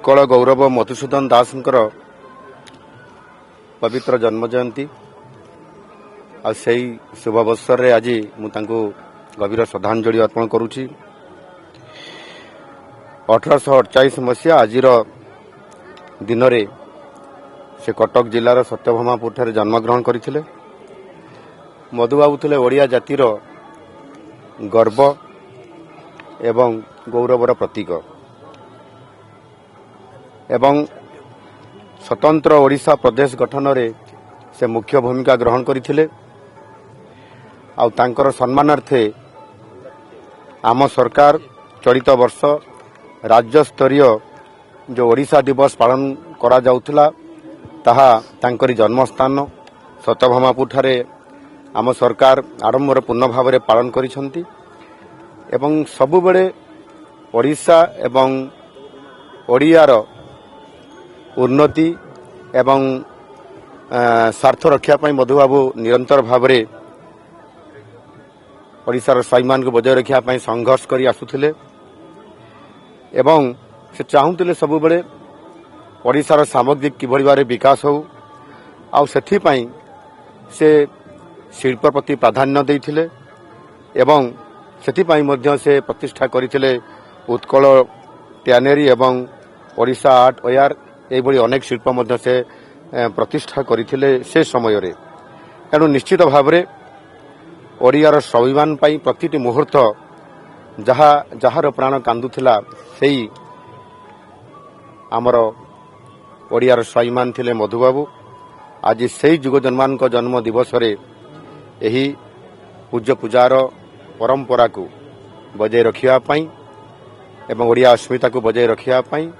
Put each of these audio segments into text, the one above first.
उत्कल गौरव मधुसूदन दासंकर पवित्र जन्म जयंती आ सही शुभ अवसर रे आज मुझे गभीर श्रद्धांजलि अर्पण करुच्ची। 1848 मसीहा आज दिन में से कटक जिलार सत्यभामापुर ठारे जन्मग्रहण करते। मधुबाबू थे ओडिया जातिर गर्व एवं गौरवर प्रतीक एवं स्वतंत्र ओडिशा प्रदेश गठन रे से मुख्य भूमिका ग्रहण करथिले। आउ तांकर सम्मानार्थे आम सरकार चलित वर्ष राज्य स्तरीय जो ओडिशा दिवस पालन करा जाउथला ताहा तांकरी जन्मस्थान सत्यभामापुर ठारे आम सरकार आडंबर पूर्ण भाव में पालन करिसंती एवं सबु बेले ओडिशा एवं ओडियार उन्नति एवं स्वार्थ रक्षा पाई मधुबाबू निरंतर भाव में ओडिशार स्वाभिमान को बजाय रखा पाई संघर्ष करी आसुथिले एवं से चाहूले सबु बेले ओडिशार सामग्रिक किभली भाव विकास हो आउ सेथि पाई से शिल्प प्रति प्राधान्य देइथिले एवं सेथि पाई मध्य से प्रतिष्ठा करथिले उत्कल ट्यानेरी एवं ओडिशा आर्ट ओयार एभली अनेक शिल्प मध्य से प्रतिष्ठा करथिले से समय रे। तेणु निश्चित भाव में ओडियार स्वाभिमान पाई प्रतिटी मुहूर्त जहार प्राण कांदुथिला सेई आमर ओडियार स्वाभिमान थिले मधुबाबू। आज सेई जुग जन्मान को जन्म दिवस रे एही पूज्य पूजार परंपरा को बजाय रखिया पाई एवं ओडिया अस्मिता को बजाय रखिया पाई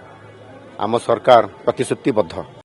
आम सरकार प्रतिश्रुतिबद्ध।